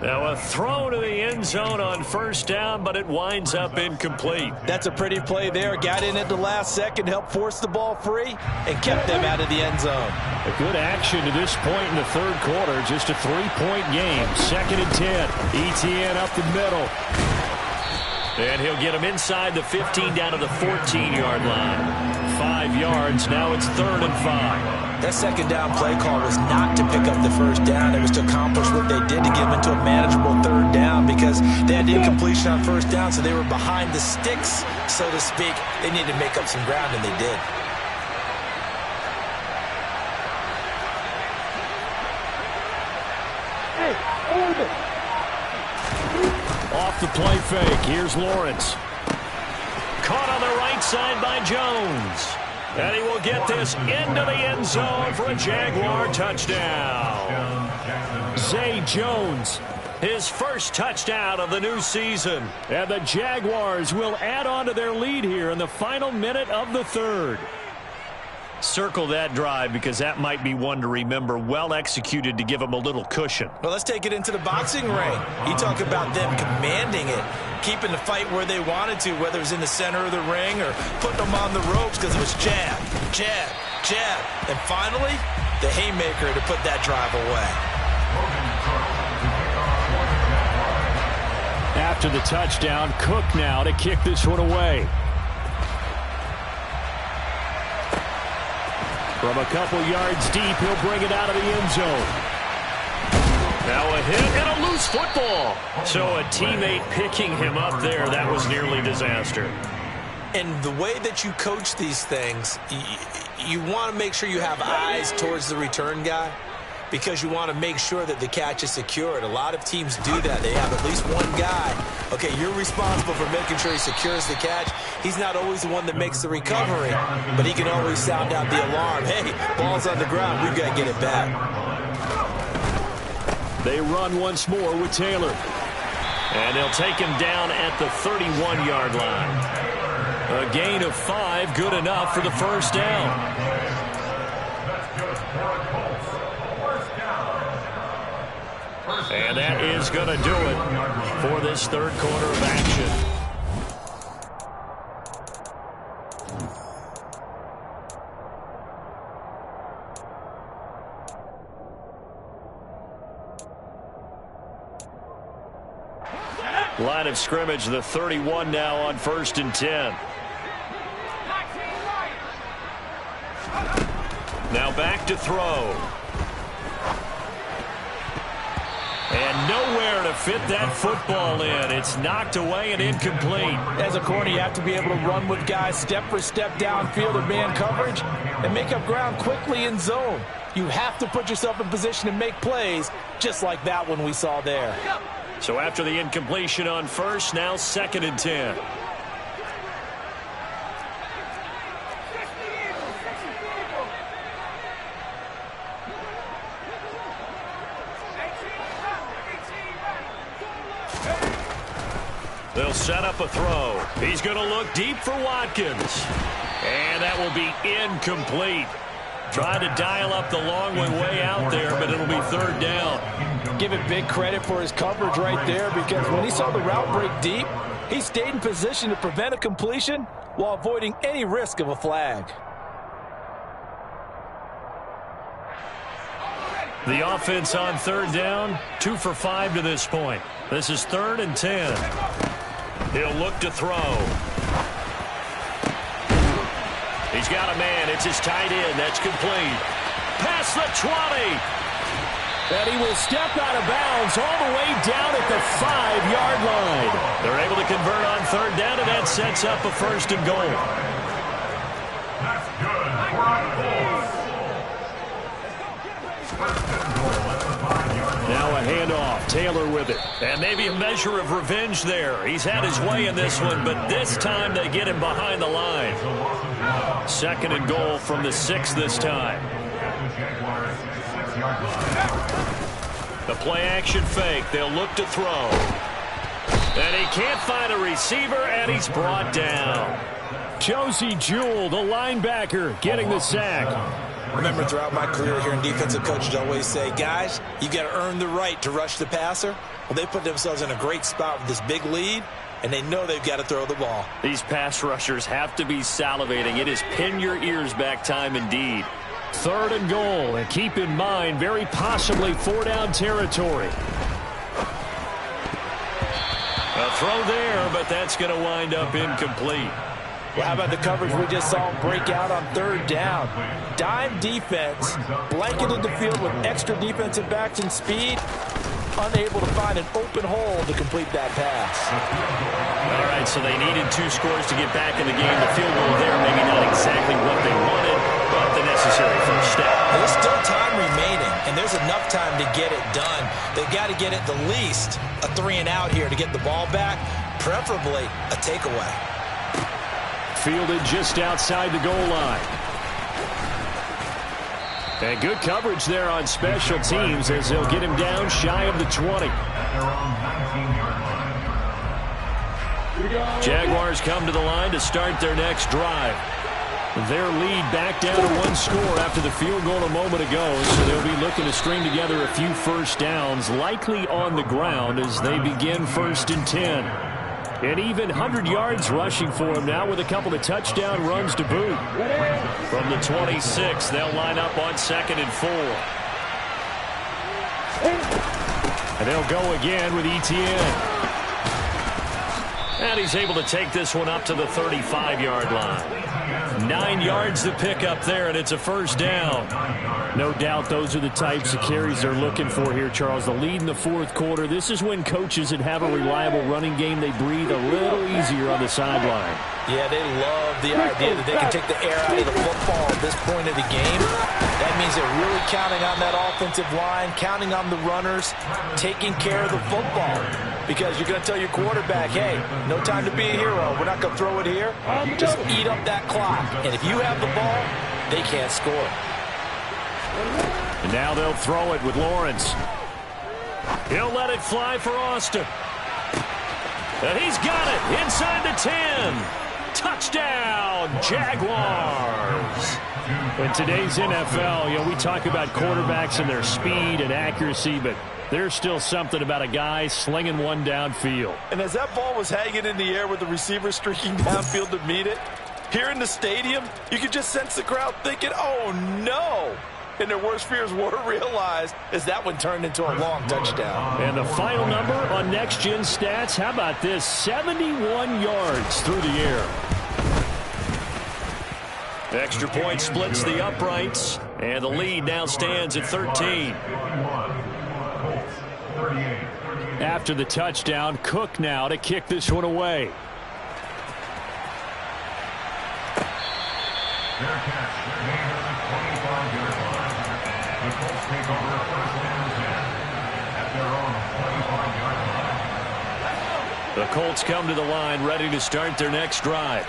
Now a throw to the end zone on 1st down, but it winds up incomplete. That's a pretty play there. Got in at the last second, helped force the ball free, and kept them out of the end zone. A good action to this point in the 3rd quarter. Just a 3-point game. 2nd and 10. ETN up the middle. And he'll get him inside the 15 down to the 14-yard line. 5 yards. Now it's 3rd and 5. That 2nd down play call was not to pick up the 1st down. It was to accomplish what they did to get them into a manageable 3rd down because they had incompletion on 1st down, so they were behind the sticks, so to speak. They needed to make up some ground, and they did. Off the play fake. Here's Lawrence. Caught on the right side by Jones. And he will get this into the end zone for a Jaguar touchdown. Zay Jones, his first touchdown of the new season. And the Jaguars will add on to their lead here in the final minute of the 3rd. Circle that drive because that might be one to remember. Well executed to give them a little cushion. Well, let's take it into the boxing ring. You talk about them commanding it, keeping the fight where they wanted to, whether it was in the center of the ring or putting them on the ropes because it was jab, jab, jab, and finally, the haymaker to put that drive away. After the touchdown, Cook now to kick this one away. From a couple yards deep, he'll bring it out of the end zone. Now a hit and a loose football. So a teammate picking him up there, that was nearly disaster. And the way that you coach these things, you want to make sure you have eyes towards the return guy because you want to make sure that the catch is secured. A lot of teams do that. They have at least one guy. Okay, you're responsible for making sure he secures the catch. He's not always the one that makes the recovery, but he can always sound out the alarm. Hey, ball's on the ground. We've got to get it back. They run once more with Taylor. And they'll take him down at the 31-yard line. A gain of 5, good enough for the first down. And that is going to do it for this third quarter of action. Line of scrimmage, the 31 now on 1st and 10. Now back to throw. And nowhere to fit that football in. It's knocked away and incomplete. As a corner, you have to be able to run with guys step for step downfield in man coverage and make up ground quickly in zone. You have to put yourself in position to make plays, just like that one we saw there. So after the incompletion on first, now 2nd and 10. They'll set up a throw. He's going to look deep for Watkins. And that will be incomplete. Trying to dial up the long way out there, but it'll be 3rd down. Give it big credit for his coverage right there, because when he saw the route break deep, he stayed in position to prevent a completion while avoiding any risk of a flag. The offense on 3rd down, 2 for 5 to this point. This is 3rd and 10. He'll look to throw. He's got a man. It's his tight end. That's complete. Past the 20. And he will step out of bounds all the way down at the 5-yard line. They're able to convert on 3rd down, and that sets up a 1st and goal. That's good for a goal. Now a handoff. Taylor with it. And maybe a measure of revenge there. He's had his way in this one, but this time they get him behind the line. 2nd and goal from the 6 this time. The play action fake. They'll look to throw. And he can't find a receiver, and he's brought down. Josie Jewell, the linebacker, getting the sack. Remember, throughout my career here in defensive coaches always say, guys, you got to earn the right to rush the passer. Well, they put themselves in a great spot with this big lead, and they know they've got to throw the ball. These pass rushers have to be salivating. It is pin your ears back time indeed. 3rd and goal, and keep in mind, very possibly 4-down territory. A throw there, but that's going to wind up incomplete. Well, how about the coverage we just saw him break out on 3rd down? Dime defense, blanketed the field with extra defensive backs and speed, unable to find an open hole to complete that pass. All right, so they needed 2 scores to get back in the game. The field goal there, maybe not exactly what they wanted, but the necessary first step. There's still time remaining, and there's enough time to get it done. They've got to get at the least a 3-and-out here to get the ball back, preferably a takeaway. Fielded just outside the goal line. And good coverage there on special teams as they'll get him down shy of the 20. Jaguars come to the line to start their next drive. Their lead back down to 1 score after the field goal a moment ago, so they'll be looking to string together a few first downs, likely on the ground as they begin 1st and 10. And even 100 yards rushing for him now with a couple of touchdown runs to boot. From the 26, they'll line up on 2nd and 4. And they'll go again with Etienne. And he's able to take this one up to the 35-yard line. 9 yards to pick up there, and it's a first down. No doubt those are the types of carries they're looking for here, Charles. The lead in the fourth quarter. This is when coaches that have a reliable running game, they breathe a little easier on the sideline. Yeah, they love the idea that they can take the air out of the football at this point of the game. That means they're really counting on that offensive line, counting on the runners, taking care of the football. Because you're going to tell your quarterback, hey, no time to be a hero. We're not going to throw it here. Just eat up that clock. And if you have the ball, they can't score. And now they'll throw it with Lawrence. He'll let it fly for Austin. And he's got it inside the 10. Touchdown, Jaguars. In today's NFL, we talk about quarterbacks and their speed and accuracy, but there's still something about a guy slinging one downfield. And as that ball was hanging in the air with the receiver streaking downfield to meet it, here in the stadium, you could just sense the crowd thinking, oh, no. And their worst fears were realized as that one turned into a long touchdown. And the final number on Next Gen Stats, how about this? 71 yards through the air. The extra point splits the uprights, and the lead now stands at 13. After the touchdown, Cook now to kick this one away. Their catch, their gain at the 25-yard line. The Colts take over 1st and 10 at their own 25-yard line. The Colts come to the line ready to start their next drive.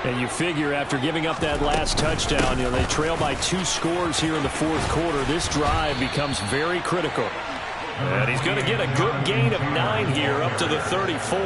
And you figure after giving up that last touchdown, they trail by 2 scores here in the fourth quarter. This drive becomes very critical. And he's going to get a good gain of 9 here up to the 34.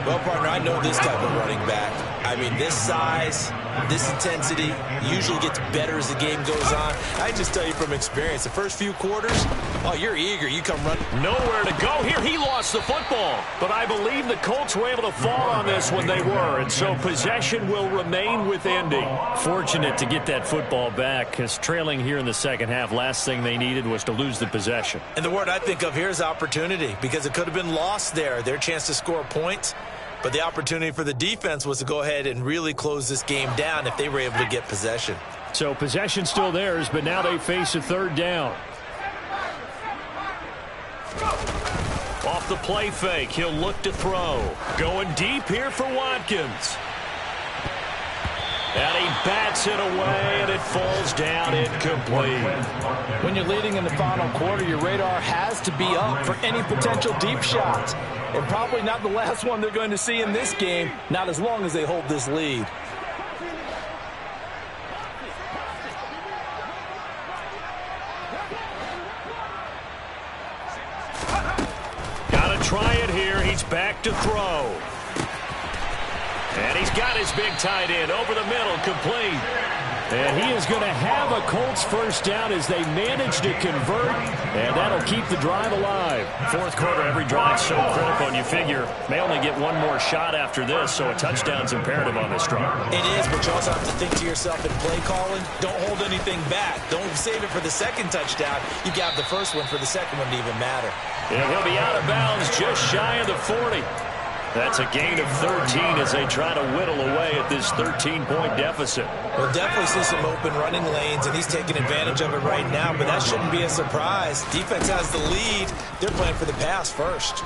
Well, partner, I know this type of running back. I mean, this size, this intensity usually gets better as the game goes on. I just tell you from experience, the first few quarters, oh, you're eager. You come running. Nowhere to go here. He lost the football. But I believe the Colts were able to fall on this when they were. And so possession will remain with Indy. Fortunate to get that football back, because trailing here in the second half, last thing they needed was to lose the possession. And the word I think of here is opportunity, because it could have been lost there. Their chance to score points. But the opportunity for the defense was to go ahead and really close this game down if they were able to get possession. So possession still theirs, but now they face a third down. Off the play fake, he'll look to throw. Going deep here for Watkins. And he bats it away, and it falls down incomplete. When you're leading in the final quarter, your radar has to be up for any potential deep shots. And probably not the last one they're going to see in this game, not as long as they hold this lead. Got to try it here. He's back to throw. And he's got his big tight end over the middle, complete. And he is going to have a Colts first down as they manage to convert, and that'll keep the drive alive. Fourth quarter, every drive so critical, and you figure may only get one more shot after this, so a touchdown's imperative on this drive. It is, but you also have to think to yourself in play calling, don't hold anything back. Don't save it for the second touchdown. You got the first one for the second one to even matter. And he'll be out of bounds just shy of the 40. That's a gain of 13 as they try to whittle away at this 13-point deficit. We'll definitely see some open running lanes, and he's taking advantage of it right now, but that shouldn't be a surprise. Defense has the lead. They're playing for the pass first.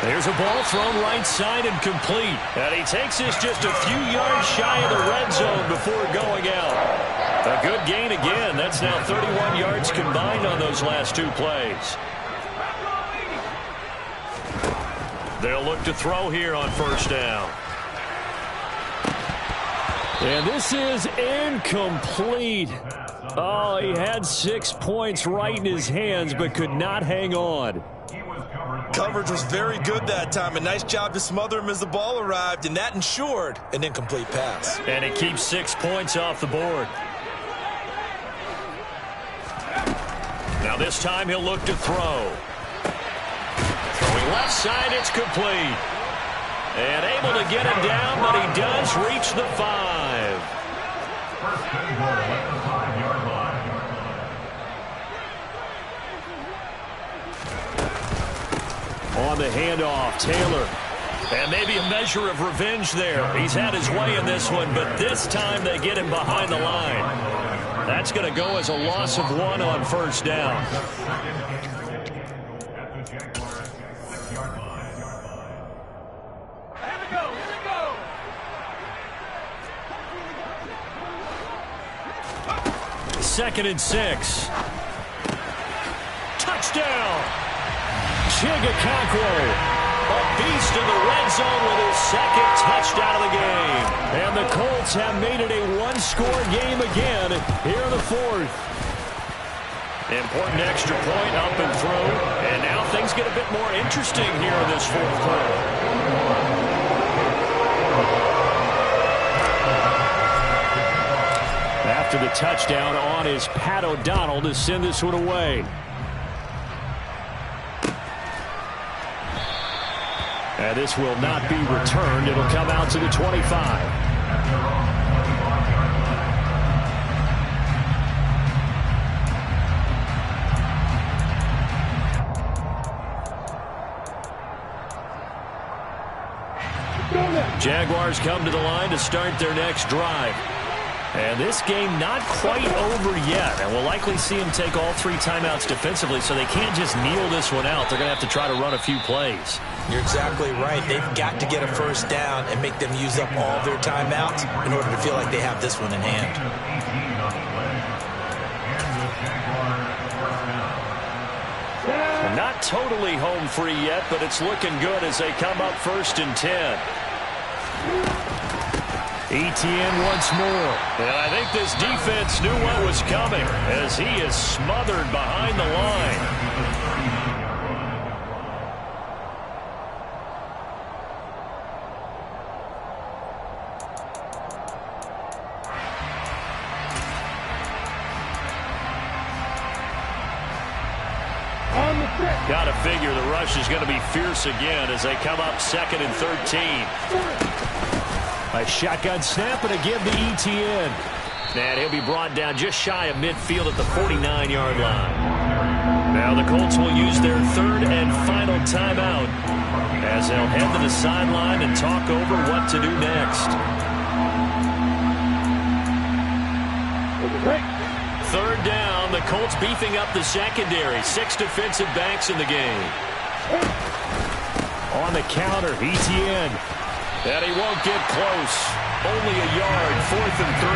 There's a ball thrown right side and complete. And he takes this just a few yards shy of the red zone before going out. A good gain again. That's now 31 yards combined on those last 2 plays. They'll look to throw here on first down. And this is incomplete. Oh, he had 6 points right in his hands, but could not hang on. Coverage was very good that time. A nice job to smother him as the ball arrived, and that ensured an incomplete pass. And it keeps 6 points off the board. Now this time he'll look to throw. Throwing Left side, it's complete. And able to get it down, but he does reach the 5. First and goal at the 5-yard line. On the handoff, Taylor. And maybe a measure of revenge there. He's had his way in this one, but this time they get him behind the line. That's going to go as a loss of 1 on first down. Second and 6. Touchdown! Chigakonkwo, a beast in the red zone with his second touchdown of the game. And the Colts have made it a one-score game again here in the 4th. Important extra point up and through. And now things get a bit more interesting here in this 4th quarter. After the touchdown on is Pat O'Donnell to send this one away. And this will not be returned. It'll come out to the 25. Jaguars come to the line to start their next drive. And this game not quite over yet. And we'll likely see them take all 3 timeouts defensively, so they can't just kneel this one out. They're going to have to try to run a few plays. You're exactly right. They've got to get a first down and make them use up all their timeouts in order to feel like they have this one in hand. Not totally home free yet, but it's looking good as they come up 1st and 10. Etienne once more. And I think this defense knew what was coming as he is smothered behind the line. Got to figure the rush is going to be fierce again as they come up 2nd and 13. A shotgun snap and a give to Etienne. And he'll be brought down just shy of midfield at the 49-yard line. Now the Colts will use their 3rd and final timeout as they'll head to the sideline and talk over what to do next. 3rd down, the Colts beefing up the secondary. 6 defensive backs in the game. On the counter, Etienne. And he won't get close. Only a yard, 4th and 3.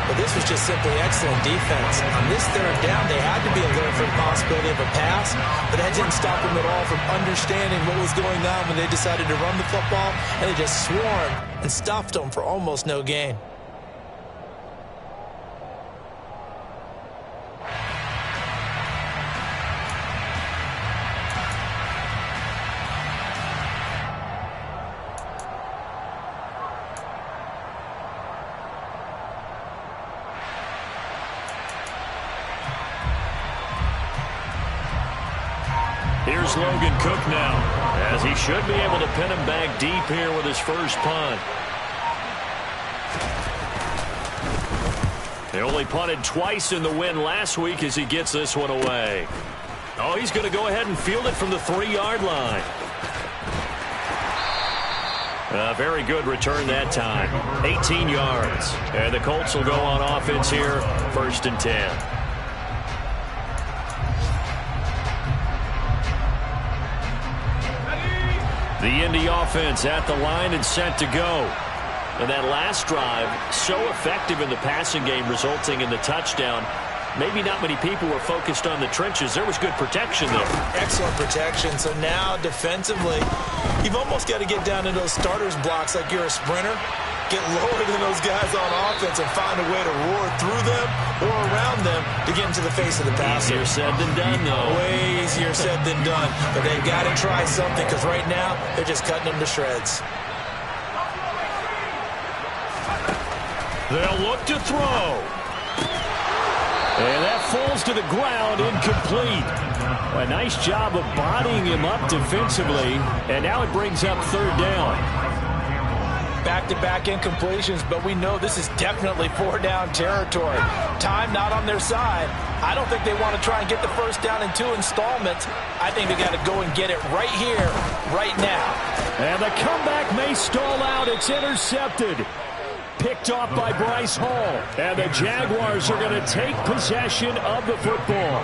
But this was just simply excellent defense. On this 3rd down, they had to be alert for the possibility of a pass, but that didn't stop them at all from understanding what was going on when they decided to run the football, and they just swarmed and stuffed them for almost no gain. Here's Logan Cook now, as he should be able to pin him back deep here with his first punt. They only punted twice in the win last week as he gets this one away. Oh, he's going to go ahead and field it from the 3-yard line. A very good return that time. 18 yards. And the Colts will go on offense here, 1st and 10. The Indy offense at the line and set to go. And that last drive, so effective in the passing game, resulting in the touchdown. Maybe not many people were focused on the trenches. There was good protection there. Excellent protection. So now, defensively, you've almost got to get down to those starters blocks like you're a sprinter. Get lower than those guys on offense and find a way to roar through them or around them to get into the face of the passer. Easier said than done, though. Way easier said than done. But they've got to try something because right now they're just cutting them to shreds. They'll look to throw. And that falls to the ground, incomplete. A nice job of bodying him up defensively, and now it brings up third down. Back-to-back incompletions, but we know this is definitely four-down territory. Time not on their side. I don't think they want to try and get the first down in 2 installments. I think they got to go and get it right here, right now. And the comeback may stall out. It's intercepted. Picked off by Bryce Hall. And the Jaguars are going to take possession of the football.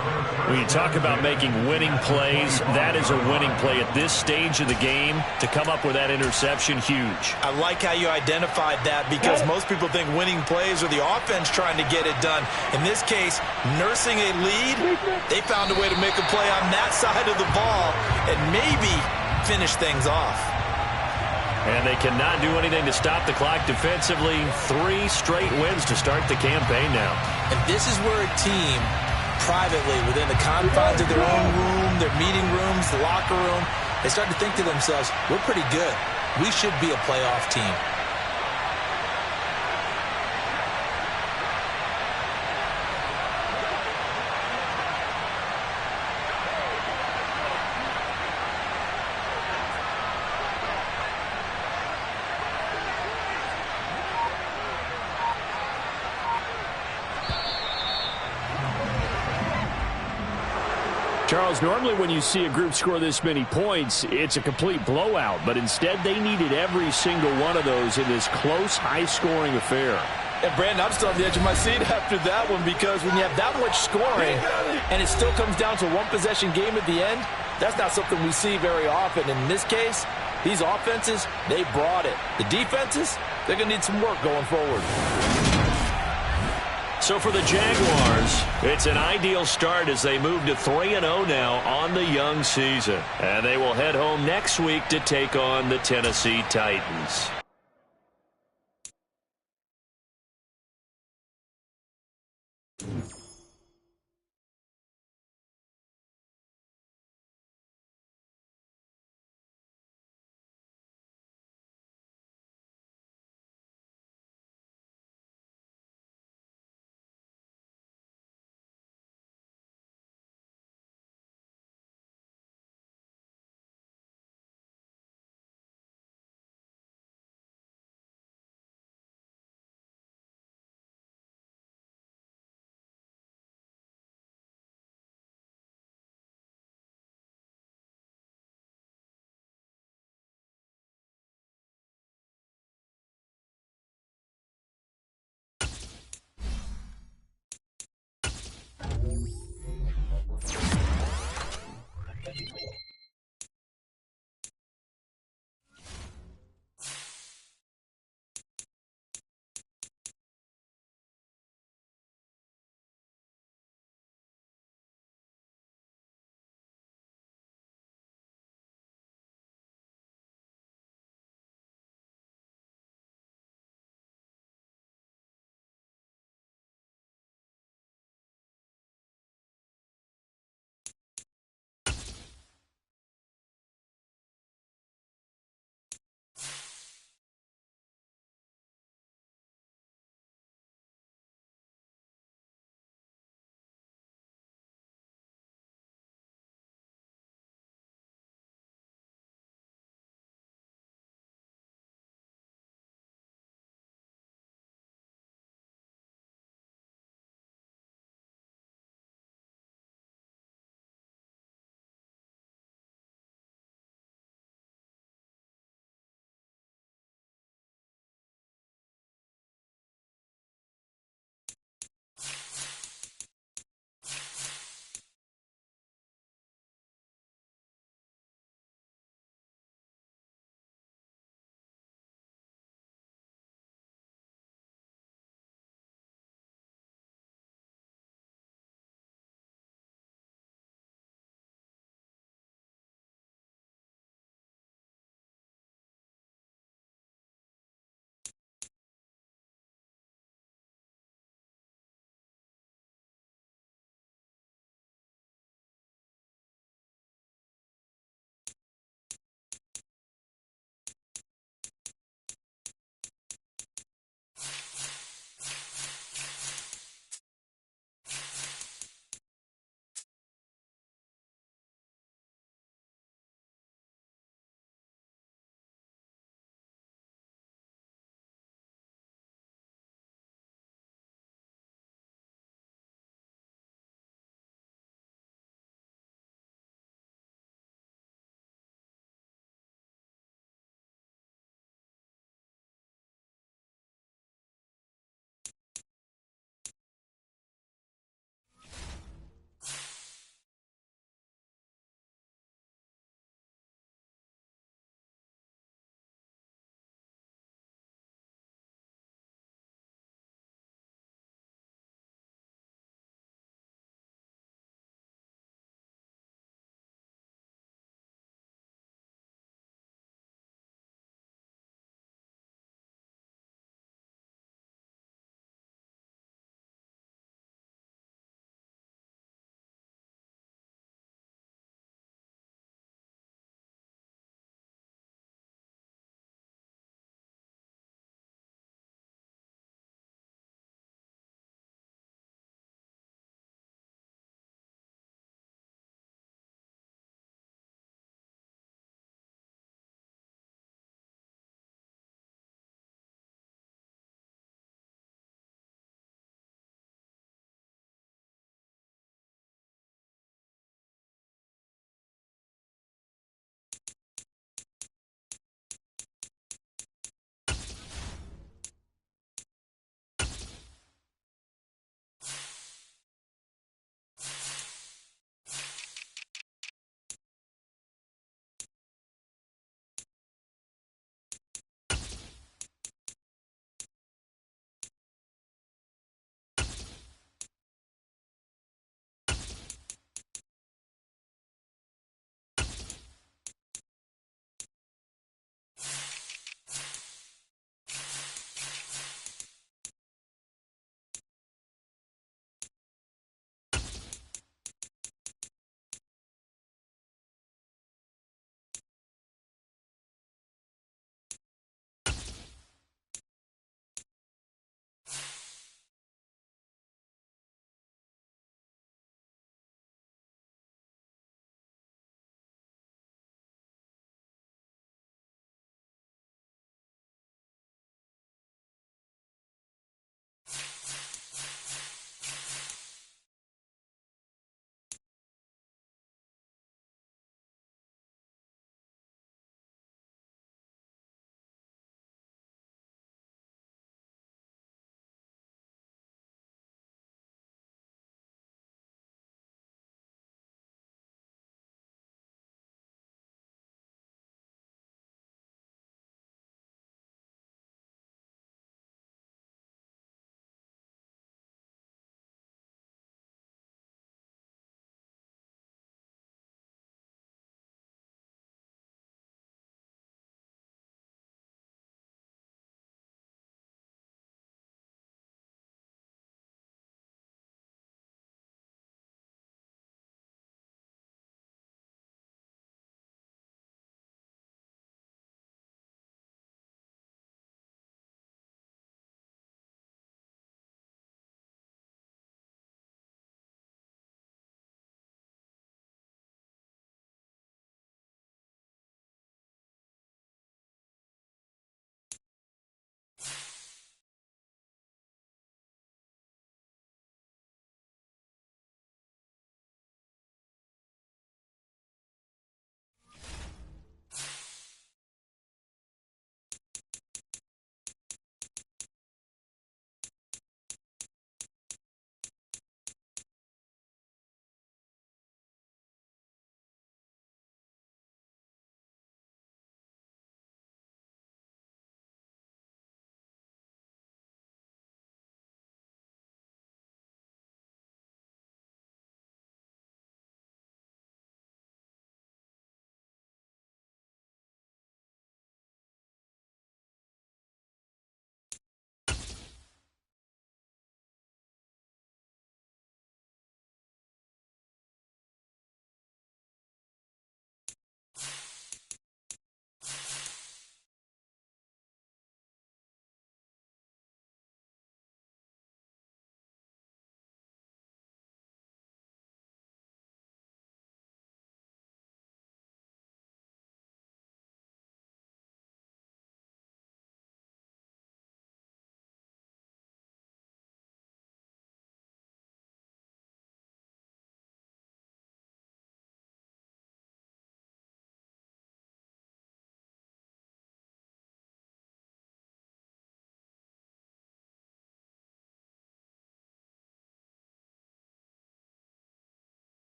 When you talk about making winning plays, that is a winning play at this stage of the game. To come up with that interception, huge. I like how you identified that, because most people think winning plays are the offense trying to get it done. In this case, nursing a lead, they found a way to make a play on that side of the ball and maybe finish things off. And they cannot do anything to stop the clock defensively. 3 straight wins to start the campaign now. And this is where a team, privately, within the confines of their own room, their meeting rooms, the locker room, they start to think to themselves, we're pretty good. We should be a playoff team. Charles, normally when you see a group score this many points, it's a complete blowout. But instead, they needed every single one of those in this close, high-scoring affair. And, Brandon, I'm still on the edge of my seat after that one, because when you have that much scoring and it still comes down to one-possession game at the end, that's not something we see very often. In this case, these offenses, they brought it. The defenses, they're going to need some work going forward. So for the Jaguars, it's an ideal start as they move to 3-0 now on the young season. And they will head home next week to take on the Tennessee Titans.